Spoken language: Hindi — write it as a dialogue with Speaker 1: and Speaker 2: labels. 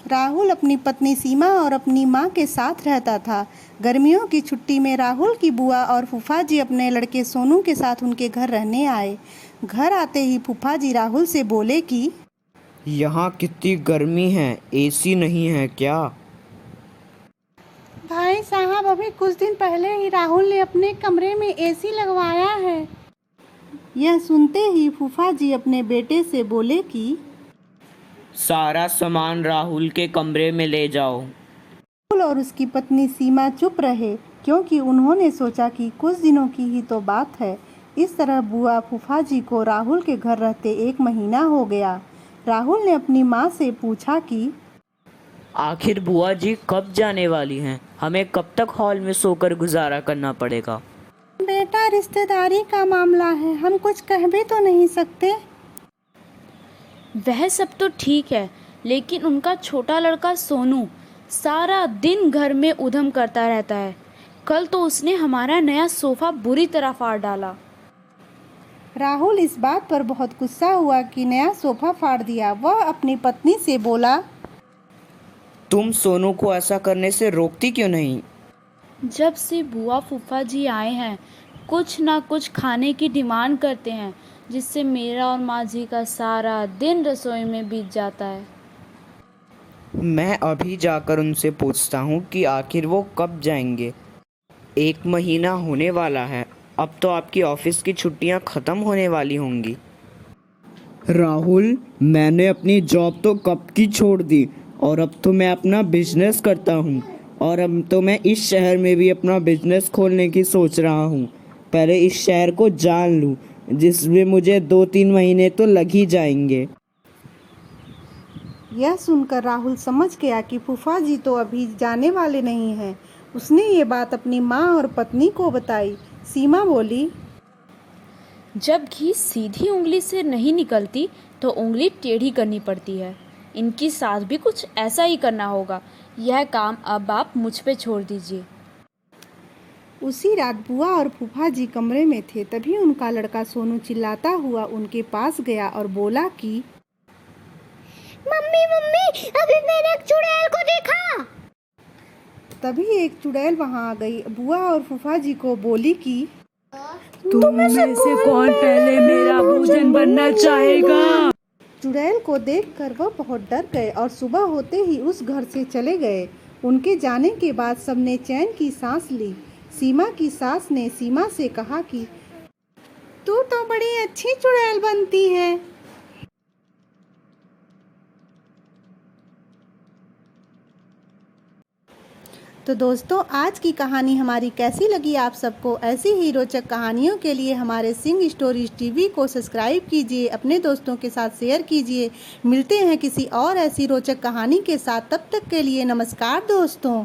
Speaker 1: राहुल अपनी पत्नी सीमा और अपनी माँ के साथ रहता था। गर्मियों की छुट्टी में राहुल की बुआ और फूफा जी अपने लड़के सोनू के साथ उनके घर रहने आए। घर आते ही फूफा जी राहुल से बोले कि
Speaker 2: यहाँ कितनी गर्मी है, एसी नहीं है क्या?
Speaker 1: भाई साहब, अभी कुछ दिन पहले ही राहुल ने अपने कमरे में एसी लगवाया है। यह सुनते ही फूफा जी अपने बेटे से बोले कि
Speaker 2: सारा सामान राहुल के कमरे में ले जाओ।
Speaker 1: राहुल और उसकी पत्नी सीमा चुप रहे, क्योंकि उन्होंने सोचा कि कुछ दिनों की ही तो बात है। इस तरह बुआ फूफा जी को राहुल के घर रहते 1 महीना हो गया। राहुल ने अपनी माँ से पूछा कि
Speaker 2: आखिर बुआ जी कब जाने वाली हैं? हमें कब तक हॉल में सोकर गुजारा करना पड़ेगा?
Speaker 1: बेटा, रिश्तेदारी का मामला है, हम कुछ कह भी तो नहीं सकते।
Speaker 3: वह सब तो ठीक है, लेकिन उनका छोटा लड़का सोनू सारा दिन घर में उधम करता रहता है। कल तो उसने हमारा नया सोफा बुरी तरह फाड़ डाला।
Speaker 1: राहुल इस बात पर बहुत गुस्सा हुआ कि नया सोफा फाड़ दिया। वह अपनी पत्नी से बोला,
Speaker 2: तुम सोनू को ऐसा करने से रोकती क्यों नहीं?
Speaker 3: जब से बुआ फूफा जी आए हैं, कुछ ना कुछ खाने की डिमांड करते हैं, जिससे मेरा और माँ जी का सारा दिन रसोई में बीत जाता है।
Speaker 2: मैं अभी जाकर उनसे पूछता हूँ कि आखिर वो कब जाएंगे। 1 महीना होने वाला है, अब तो आपकी ऑफिस की छुट्टियाँ ख़त्म होने वाली होंगी। राहुल, मैंने अपनी जॉब तो कब की छोड़ दी और अब तो मैं अपना बिजनेस करता हूँ, और अब तो मैं इस शहर में भी अपना बिजनेस खोलने की सोच रहा हूँ। पहले इस शहर को जान लूँ, जिसमें मुझे 2-3 महीने तो लग ही जाएंगे।
Speaker 1: यह सुनकर राहुल समझ गया कि फूफा जी तो अभी जाने वाले नहीं हैं। उसने ये बात अपनी माँ और पत्नी को बताई। सीमा बोली,
Speaker 3: जब घी सीधी उंगली से नहीं निकलती तो उंगली टेढ़ी करनी पड़ती है। इनकी साथ भी कुछ ऐसा ही करना होगा। यह काम अब आप मुझ पे छोड़ दीजिए।
Speaker 1: उसी रात बुआ और फूफा जी कमरे में थे। तभी उनका लड़का सोनू चिल्लाता हुआ उनके पास गया और बोला कि
Speaker 4: मम्मी मम्मी, अभी मैंने एक चुड़ैल को देखा।
Speaker 1: तभी एक चुड़ैल वहां आ गई। बुआ और फूफा जी को बोली कि
Speaker 5: तुम में से कौन पहले मेरा भोजन बनना चाहेगा?
Speaker 1: चुड़ैल को देखकर वह बहुत डर गए और सुबह होते ही उस घर से चले गए। उनके जाने के बाद सबने चैन की सांस ली। सीमा की सास ने सीमा से कहा कि तू तो बड़ी अच्छी चुड़ैल बनती है। तो दोस्तों, आज की कहानी हमारी कैसी लगी आप सबको? ऐसी ही रोचक कहानियों के लिए हमारे सिंह स्टोरीज टीवी को सब्सक्राइब कीजिए, अपने दोस्तों के साथ शेयर कीजिए। मिलते हैं किसी और ऐसी रोचक कहानी के साथ। तब तक के लिए नमस्कार दोस्तों।